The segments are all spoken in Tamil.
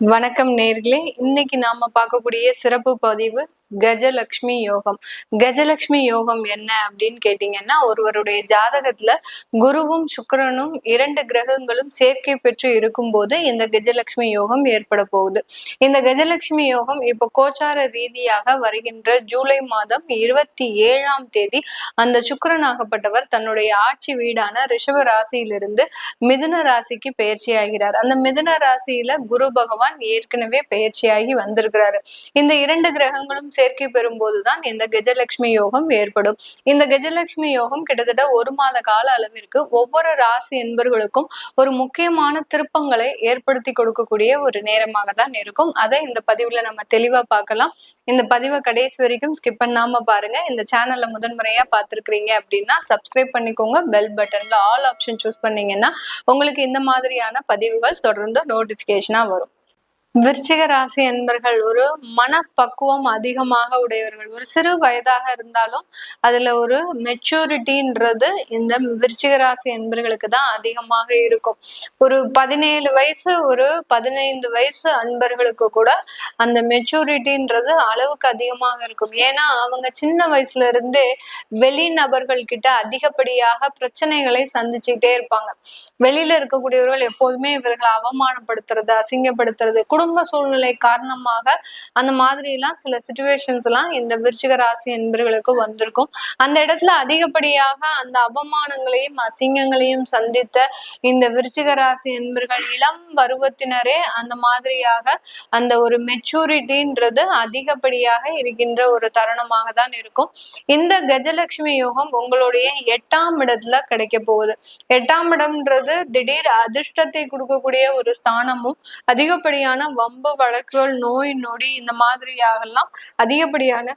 வணக்கம் நேர்களே. இன்னைக்கு நாம பார்க்கக்கூடிய சிறப்பு பதிவு கஜலட்சுமி யோகம். கஜலட்சுமி யோகம் என்ன அப்படின்னு கேட்டீங்கன்னா, ஒருவருடைய ஜாதகத்துல குருவும் சுக்கிரனும் 2 கிரகங்களும் சேர்க்கை பெற்று இருக்கும்போது இந்த கஜலட்சுமி யோகம் ஏற்பட போகுது. இந்த கஜலட்சுமி யோகம் இப்போ கோச்சார ரீதியாக வருகின்ற ஜூலை மாதம் 27ஆம் தேதி அந்த சுக்கிரனாகப்பட்டவர் தன்னுடைய ஆட்சி வீடான ரிஷப ராசியிலிருந்து மிதுன ராசிக்கு பெயர்ச்சி ஆகிறார். அந்த மிதுன ராசியில குரு பகவான் ஏற்கனவே பெயர்ச்சியாகி வந்திருக்கிறாரு. இந்த 2 கிரகங்களும் சேர்க்கை பெறும் போதுதான் இந்த கஜலட்சுமி யோகம் ஏற்படும். இந்த கஜலட்சுமி யோகம் கிட்டத்தட்ட 1 மாத கால அளவிற்கு ஒவ்வொரு ராசி என்பர்களுக்கும் ஒரு முக்கியமான திருப்பங்களை ஏற்படுத்தி கொடுக்கக்கூடிய ஒரு நேரமாக தான் இருக்கும். அதை இந்த பதிவுல நம்ம தெளிவா பார்க்கலாம். இந்த பதிவை கடைசி வரைக்கும் ஸ்கிப் பண்ணாம பாருங்க. இந்த சேனல்ல முதன்முறையா பார்த்திருக்கிறீங்க அப்படின்னா சப்ஸ்கிரைப் பண்ணிக்கோங்க. பெல் பட்டன்ல ஆல் ஆப்ஷன் சூஸ் பண்ணீங்கன்னா உங்களுக்கு இந்த மாதிரியான பதிவுகள் தொடர்ந்து நோட்டிபிகேஷனா வரும். விருச்சிக ராசி என்பர்கள் ஒரு மனப்பக்குவம் அதிகமாக உடையவர்கள். ஒரு சிறு வயதாக இருந்தாலும் அதுல ஒரு மெச்சூரிட்டின்றது இந்த விருச்சிக ராசி என்பர்களுக்கு தான் அதிகமாக இருக்கும். ஒரு 17 வயசு ஒரு 15 வயசு அன்பர்களுக்கு கூட அந்த மெச்சூரிட்டின்றது அளவுக்கு அதிகமாக இருக்கும். ஏன்னா அவங்க சின்ன வயசுல இருந்தே வெளிநபர்கள் கிட்ட அதிகப்படியாக பிரச்சனைகளை சந்திச்சுக்கிட்டே இருப்பாங்க. வெளியில இருக்கக்கூடியவர்கள் எப்போதுமே இவர்களை அவமானப்படுத்துறது, அசிங்கப்படுத்துறது, குடும்ப சூழ்நிலை காரணமாக அந்த மாதிரி எல்லாம் சில சிச்சுவேஷன்ஸ் எல்லாம் இந்த விருச்சிக ராசி என்பர்களுக்கு வந்திருக்கும். அந்த இடத்துல அதிகப்படியாக அந்த அவமானங்களையும் அசிங்கங்களையும் சந்தித்த இந்த விருச்சிக ராசி என்பர்கள் இளம் பருவத்தினரே அந்த மாதிரியாக அந்த ஒரு மெச்சூரிட்டின்றது அதிகப்படியாக இருக்கின்ற ஒரு தருணமாக தான் இருக்கும். இந்த கஜலட்சுமி யோகம் உங்களுடைய 8ஆம் இடத்துல கிடைக்க போகுது. 8ஆம் இடம்ன்றது திடீர் அதிர்ஷ்டத்தை கொடுக்கக்கூடிய ஒரு ஸ்தானமும் அதிகப்படியான வம்பு வழக்குகள், நோய் நொடி இந்த மாதிரியாகலாம் அதிகப்படியான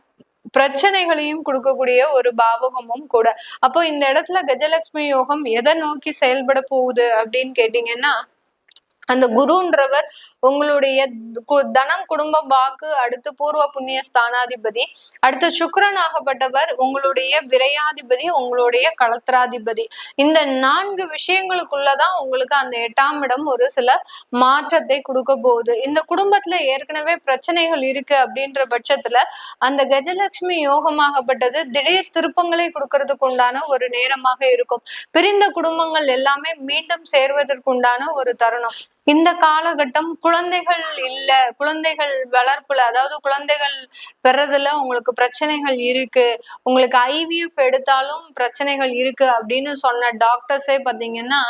பிரச்சனைகளையும் கொடுக்கக்கூடிய ஒரு பாவகமும் கூட. அப்போ இந்த இடத்துல கஜலட்சுமி யோகம் எதை நோக்கி செயல்பட போகுது அப்படின்னு கேட்டீங்கன்னா, அந்த குருன்றவர் உங்களுடைய தனம், குடும்ப, வாக்கு, அடுத்து பூர்வ புண்ணிய ஸ்தானாதிபதி, அடுத்து சுக்கிரன் ஆகப்பட்டவர் உங்களுடைய விரையாதிபதி, உங்களுடைய களத்திராதிபதி. இந்த 4 விஷயங்களுக்குள்ளதான் உங்களுக்கு அந்த 8ஆம் இடம் ஒரு சில மாற்றத்தை கொடுக்க போகுது. இந்த குடும்பத்துல ஏற்கனவே பிரச்சனைகள் இருக்கு அப்படின்ற பட்சத்துல அந்த கஜலட்சுமி யோகமாகப்பட்டது திடீர் திருப்பங்களை கொடுக்கறதுக்கு உண்டான ஒரு நேரமாக இருக்கும். பிரிந்த குடும்பங்கள் எல்லாமே மீண்டும் சேர்வதற்குண்டான ஒரு தருணம். இந்த காலகட்டம் குழந்தைகள் இல்ல, குழந்தைகள் வளர்ப்புல, அதாவது குழந்தைகள் பெறதுல உங்களுக்கு பிரச்சனைகள் இருக்கு, உங்களுக்கு IVF எடுத்தாலும் பிரச்சனைகள் இருக்கு அப்படின்னு சொன்ன டாக்டர்ஸே பாத்தீங்கன்னா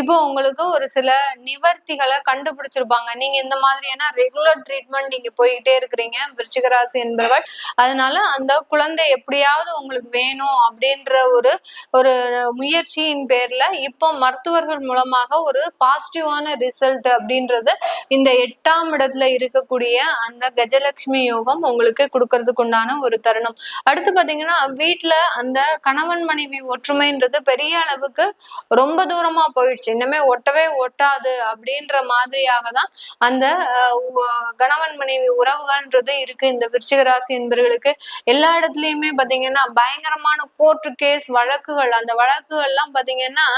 இப்போ உங்களுக்கு ஒரு சில நிவர்த்திகளை கண்டுபிடிச்சிருப்பாங்க. நீங்க இந்த மாதிரியான ரெகுலர் ட்ரீட்மெண்ட் நீங்க போய்கிட்டே இருக்கிறீங்க விருச்சிக ராசி என்பவர்கள். அதனால அந்த குழந்தை எப்படியாவது உங்களுக்கு வேணும் அப்படின்ற ஒரு முயற்சியின் பேர்ல இப்போ மருத்துவர்கள் மூலமாக ஒரு பாசிட்டிவான ரிசல்ட் அப்படின்றது இந்த 8ஆம் இடத்துல இருக்கக்கூடிய அந்த கஜலட்சுமி யோகம் உங்களுக்கு கொடுக்கறதுக்கு உண்டான ஒரு தருணம். அடுத்து பாத்தீங்கன்னா வீட்டுல அந்த கணவன் மனைவி ஒற்றுமைன்றது பெரிய அளவுக்கு ரொம்ப தூரமா போயிடுச்சு. இன்னுமே ஒட்டவே ஒட்டாது அப்படின்ற மாதிரியாக தான் அந்த கணவன் மனைவி உறவுகள்ன்றது இருக்கு இந்த விருச்சிக ராசி என்பவர்களுக்கு. எல்லா இடத்துலயுமே பாத்தீங்கன்னா பயங்கரமான கோர்ட்டு கேஸ் வழக்குகள், அந்த வழக்குகள் எல்லாம் பாத்தீங்கன்னா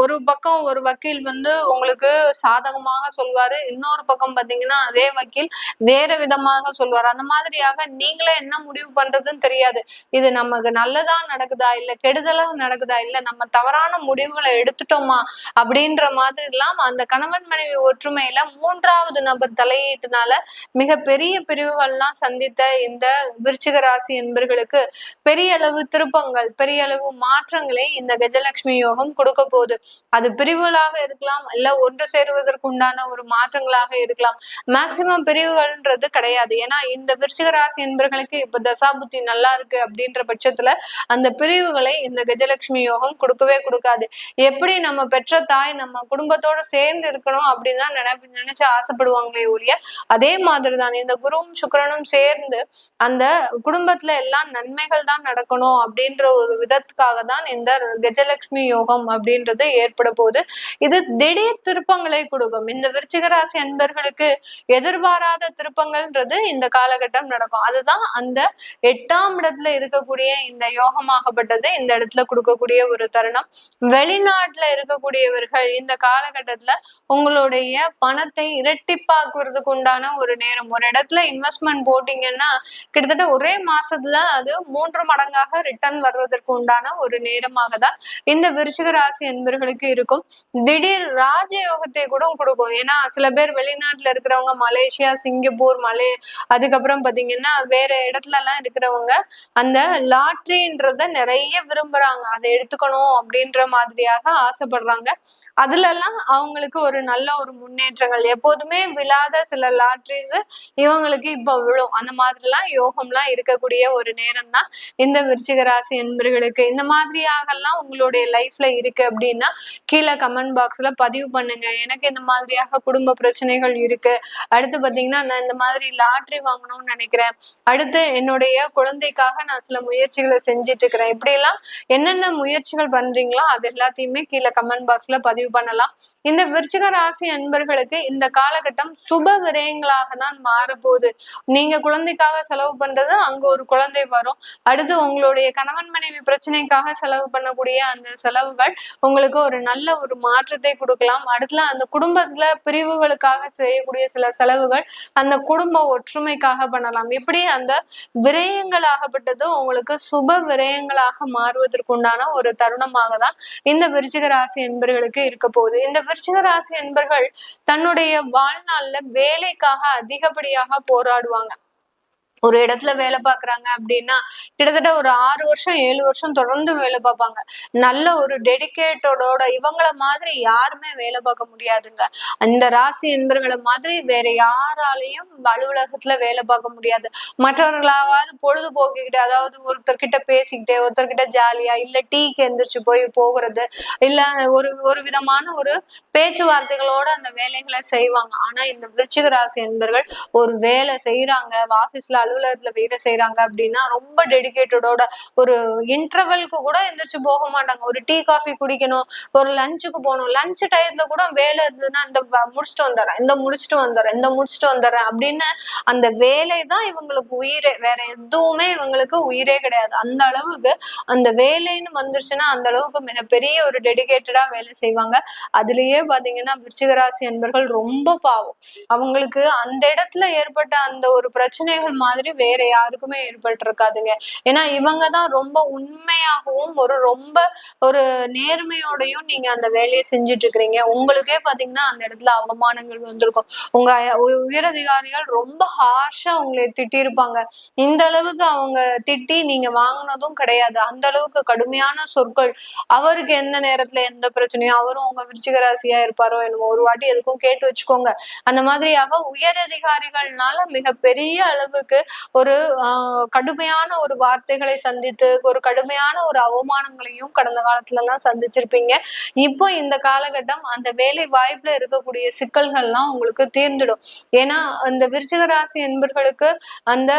ஒரு பக்கம் ஒரு வக்கீல் உங்களுக்கு சாதகமாக சொல்வாரு, இன்னொரு பக்கம் பாத்தீங்கன்னா அதே வக்கீல் வேற விதமாக சொல்வாரு. அந்த மாதிரியாக நீங்களே என்ன முடிவு பண்றதுன்னு தெரியாது. இது நமக்கு நல்லதா நடக்குதா, இல்ல கெடுதலா நடக்குதா, இல்ல நம்ம தவறான முடிவுகளை எடுத்துட்டோமா அப்படின்ற மாதிரி எல்லாம் அந்த கணவன் மனைவி ஒற்றுமையில 3வது நபர் தலையீட்டுனால மிக பெரிய பிரிவுகள்லாம் சந்தித்த இந்த விருச்சிக ராசி என்பர்களுக்கு பெரிய அளவு திருப்பங்கள், பெரிய அளவு மாற்றங்களை இந்த கஜலட்சுமி யோகம் கொடுக்க போகுது. அது பிரிவுகளாக இருக்கலாம், இல்ல ஒன்று சேருவதற்கு உண்டான ஒரு மாற்றங்களாக இருக்கலாம். மேக்சிமம் பிரிவுகள்ன்றது கிடையாது. ஏன்னா இந்த விருச்சிக ராசி என்பர்களுக்கு இப்ப தசாபுத்தி நல்லா இருக்கு அப்படின்ற பட்சத்துல அந்த பிரிவுகளை இந்த கஜலட்சுமி யோகம் கொடுக்கவே கொடுக்காது. எப்படி நம்ம பெற்ற தாய் நம்ம குடும்பத்தோட சேர்ந்து இருக்கணும் அப்படின்னு தான் நினைச்சு ஆசைப்படுவாங்களே ஒழிய, அதே மாதிரிதான் இந்த குருவும் சுக்கிரனும் சேர்ந்து அந்த குடும்பத்துல எல்லாம் நன்மைகள் தான் நடக்கணும் அப்படின்ற ஒரு விதத்துக்காக தான் இந்த கஜலட்சுமி யோகம் அப்படின்றது ஏற்பட போகுது. இது திடீர் திருப்பங்களை திருப்பங்களை கொடுக்கும். இந்த விருச்சிக ராசி அன்பர்களுக்கு எதிர்பாராத திருப்பங்கள்ன்றது இந்த காலகட்டம் நடக்கும். அதுதான் அந்த 8ஆம் இடத்துல இருக்கக்கூடிய இந்த யோகமாகப்பட்டது இந்த இடத்துல கொடுக்கக்கூடிய ஒரு தருணம். வெளிநாட்டுல இருக்கக்கூடியவர்கள் இந்த காலகட்டத்துல உங்களுடைய பணத்தை இரட்டிப்பாக்குறதுக்கு உண்டான ஒரு நேரம். ஒரு இடத்துல இன்வெஸ்ட்மெண்ட் போட்டீங்கன்னா கிட்டத்தட்ட ஒரே மாசத்துல அது 3 மடங்காக ரிட்டர்ன் வர்றதற்கு உண்டான ஒரு நேரமாக தான் இந்த விருச்சிக ராசி என்பர்களுக்கு இருக்கும். திடீர் ராஜயோகத்தை கூட கொடுக்கும். ஏன்னா சில பேர் வெளிநாட்டுல இருக்கிறவங்க மலேசியா, சிங்கப்பூர், அதுக்கப்புறம் பாத்தீங்கன்னா வேற இடத்துல எல்லாம் இருக்கிறவங்க அந்த லாட்ரின்றத நிறைய விரும்புறாங்க. அதை எடுத்துக்கணும் அப்படின்ற மாதிரியாக ஆசைப்படுறாங்க. அதுல எல்லாம் அவங்களுக்கு ஒரு நல்ல ஒரு முன்னேற்றங்கள். எப்போதுமே விழாத சில லாட்ரிஸ் இவங்களுக்கு இப்ப விழும். அந்த மாதிரி எல்லாம் யோகம்லாம் இருக்கக்கூடிய ஒரு நேரம் தான் இந்த விருச்சிக ராசி என்பர்களுக்கு. இந்த மாதிரியாக எல்லாம் உங்களுடைய லைஃப்ல இருக்கு அப்படின்னா கீழே கமெண்ட் பாக்ஸ்ல பதிவு பண்ணுங்க. எனக்கு இந்த மாதிரியாக குடும்ப பிரச்சனைகள் இருக்கு, அடுத்து பாத்தீங்கன்னா நான் இந்த மாதிரி லாட்ரி வாங்கணும்னு நினைக்கிறேன், அடுத்து என்னுடைய குழந்தைக்காக நான் சில முயற்சிகளை செஞ்சுட்டு இருக்கிறேன், இப்படி எல்லாம் என்னென்ன முயற்சிகள் பண்றீங்களோ அது எல்லாத்தையுமே கீழே கமெண்ட் பாக்ஸ்ல பதிவு பண்ணலாம். இந்த விருச்சிக ராசி அன்பர்களுக்கு இந்த காலகட்டம் சுப விரயங்களாக தான் மாறப்போகுது. நீங்க குழந்தைக்காக செலவு பண்றது அங்க ஒரு குழந்தை வரும். அடுத்து உங்களுடைய கணவன் மனைவி பிரச்சனைக்காக செலவு பண்ணக்கூடிய அந்த செலவுகள் உங்களுக்கு ஒரு நல்ல ஒரு மாற்றத்தை கொடுக்கலாம். அடுத்துல அந்த குடும்பத்துல பிரிவுகளுக்காக செய்யக்கூடிய சில செலவுகள் அந்த குடும்ப ஒற்றுமைக்காக பண்ணலாம். இப்படி அந்த விரயங்கள் ஆகப்பட்டது உங்களுக்கு சுப விரயங்களாக மாறுவதற்குண்டான ஒரு தருணமாக தான் இந்த விருச்சிக ராசி என்பர்களுக்கு இருக்க போகுது. இந்த விருச்சிக ராசி என்பர்கள் தன்னுடைய வாழ்நாள்ல வேலைக்காக அதிகப்படியாக போராடுவாங்க. ஒரு இடத்துல வேலை பாக்குறாங்க அப்படின்னா கிட்டத்தட்ட ஒரு 6 வருஷம் 7 வருஷம் தொடர்ந்து வேலை பார்ப்பாங்க. நல்ல ஒரு டெடிகேட்டோட இவங்கள மாதிரி யாருமே வேலை பார்க்க முடியாதுங்க. இந்த ராசி என்பர்களை மாதிரி வேற யாராலையும் அலுவலகத்துல வேலை பார்க்க முடியாது. மற்றவர்களாவது பொழுதுபோக்கிக்கிட்டு, அதாவது ஒருத்தர்கிட்ட பேசிக்கிட்டே, ஒருத்தர்கிட்ட ஜாலியா, இல்ல டீக்கு எந்திரிச்சு போய் போகிறது, இல்ல ஒரு விதமான ஒரு பேச்சுவார்த்தைகளோட அந்த வேலைகளை செய்வாங்க. ஆனா இந்த விருச்சிக ராசி என்பர்கள் ஒரு வேலை செய்யறாங்க, ஆபீஸ்ல அலுவலகத்துல வேலை செய்யறாங்க அப்படின்னா ரொம்ப டெடிகேட்டடோட ஒரு இன்டர்வெல்க்கு கூட எந்திரிச்சு போக மாட்டாங்க. ஒரு டீ காஃபி குடிக்கணும், ஒரு லஞ்சுக்கு போகணும், லஞ்ச் டயத்துல கூட வேலை இருந்ததுன்னா இந்த முடிச்சுட்டு வந்துடுறேன், இந்த முடிச்சுட்டு வந்துடுறேன் அப்படின்னு அந்த வேலை தான் இவங்களுக்கு உயிரே. வேற எதுவுமே இவங்களுக்கு உயிரே கிடையாது. அந்த அளவுக்கு அந்த வேலைன்னு வந்துருச்சுன்னா அந்த அளவுக்கு மிகப்பெரிய ஒரு டெடிகேட்டடா வேலை செய்வாங்க. அதுலயே பாத்தீங்கன்னா விருச்சிக ராசி என்பர்கள் ரொம்ப பாவம். அவங்களுக்கு அந்த இடத்துல ஏற்பட்ட அந்த ஒரு பிரச்சனைகள் மாதிரி வேற யாருக்குமே ஏற்பட்டு இருக்காதுங்க. ஏன்னா இவங்கதான் ரொம்ப உண்மையாகவும் ரொம்ப ஒரு நேர்மையோடையும் நீங்க அந்த வேலையை செஞ்சுட்டு இருக்கிறீங்க. உங்களுக்கே பாத்தீங்கன்னா அந்த இடத்துல அவமானங்கள் வந்திருக்கும். உங்க உயரதிகாரிகள் ரொம்ப ஹார்ஷா உங்களை திட்டிருப்பாங்க. இந்த அளவுக்கு அவங்க திட்டி நீங்க வாங்கினதும் கிடையாது. அந்த அளவுக்கு கடுமையான சொற்கள். அவருக்கு எந்த நேரத்துல எந்த பிரச்சனையும், அவரும் உங்க விருச்சிக ராசியா இருப்பாரோ என்னமோ, ஒரு வாட்டி எதுக்கும் கேட்டு வச்சுக்கோங்க. அந்த மாதிரியாக உயரதிகாரிகள்னால மிகப்பெரிய அளவுக்கு ஒரு கடுமையான ஒரு வார்த்தைகளை சந்தித்து ஒரு கடுமையான ஒரு அவமானங்களையும் கடந்த காலத்துல எல்லாம் சந்திச்சிருப்பீங்க. இப்போ இந்த காலகட்டம் அந்த வேலை வாய்ப்புல இருக்கக்கூடிய சிக்கல்கள்லாம் உங்களுக்கு தீர்ந்துடும். ஏன்னா அந்த விருச்சிக ராசி என்பர்களுக்கு அந்த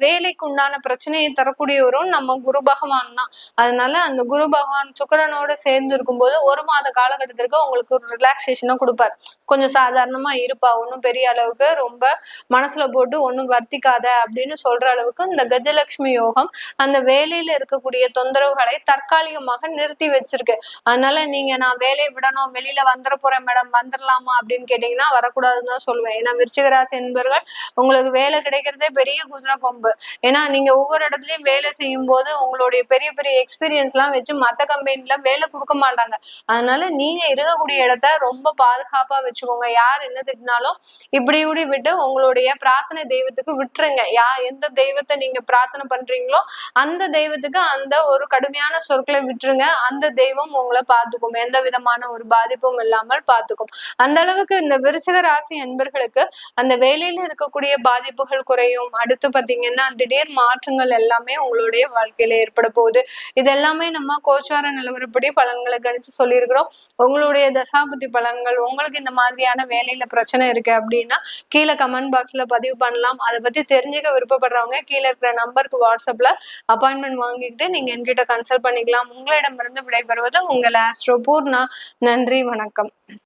வேலைக்கு உண்டான பிரச்சனையை தரக்கூடியவரும் நம்ம குரு பகவான் தான். அதனால அந்த குரு பகவான் சுக்கிரனோட சேர்ந்து இருக்கும்போது 1 மாத காலகட்டத்திற்கு உங்களுக்கு ஒரு ரிலாக்ஸேஷனை கொடுப்பாரு. கொஞ்சம் சாதாரணமா இருப்பா, ஒன்னும் பெரிய அளவுக்கு ரொம்ப மனசுல போட்டு ஒன்னும் வர்த்திக்காத அப்படின்னு சொல்ற அளவுக்கு இந்த கஜலட்சுமி யோகம் அந்த வேலையில இருக்கக்கூடிய தொந்தரவுகளை தற்காலிகமாக நிறுத்தி வச்சிருக்கு. அதனால நீங்க நான் வேலையை விடணும், வெளியில வந்துட போறேன் மேடம், வந்துடலாமா அப்படின்னு கேட்டீங்கன்னா வரக்கூடாதுன்னு தான் சொல்லுவேன். ஏன்னா விருச்சிக ராசி என்பவர்கள் உங்களுக்கு வேலை கிடைக்கிறதே பெரிய குதிரை கொம்பு. ஏன்னா நீங்க ஒவ்வொரு இடத்துலயும் வேலை செய்யும் போது உங்களுடைய பெரிய பெரிய எக்ஸ்பீரியன்ஸ் எல்லாம் வச்சு மத்த கம்பெனில வேலை கொடுக்க மாட்டாங்க. அதனால நீங்க இருக்கக்கூடிய இடத்த ரொம்ப பாதுகாப்பா வச்சுக்கோங்க. யார் என்ன திட்டினாலும் இப்படி விட்டு உங்களுடைய பிரார்த்தனை தெய்வத்துக்கு விட்டுருங்க. எந்த தெய்வத்தை நீங்க பிரார்த்தனை பண்றீங்களோ அந்த தெய்வத்துக்கு அந்த ஒரு கடுமையான சொற்களை விட்டுருங்க. அந்த தெய்வம் உங்களை பார்த்துக்கும், எந்த விதமான ஒரு பாதிப்பும் இல்லாமல் பார்த்துக்கும். அந்த அளவுக்கு இந்த விருச்சிக ராசி என்பர்களுக்கு அந்த வேலையில இருக்கக்கூடிய பாதிப்புகள் குறையும். அடுத்து பாத்தீங்கன்னா திடீர் மாற்றங்கள் எல்லாமே உங்களுடைய வாழ்க்கையில ஏற்பட போகுது. இது எல்லாமே நம்ம கோச்சார நிலவரப்படி பலன்களை கணிச்சு சொல்லியிருக்கிறோம். உங்களுடைய தசாபுத்தி பலன்கள், உங்களுக்கு இந்த மாதிரியான வேலையில பிரச்சனை இருக்கு அப்படின்னா கீழே கமெண்ட் பாக்ஸ்ல பதிவு பண்ணலாம். அதை பத்தி தெரிஞ்சுக்க விருப்பப்படுறவங்க கீழே இருக்கிற நம்பருக்கு வாட்ஸ்அப்ல அப்பாயின்மெண்ட் வாங்கிக்கிட்டு நீங்க என்கிட்ட கன்சல்ட் பண்ணிக்கலாம். உங்களிடமிருந்து விடைபெறுவது உங்கள் ஆஸ்ட்ரோ பூர்ணா. நன்றி, வணக்கம்.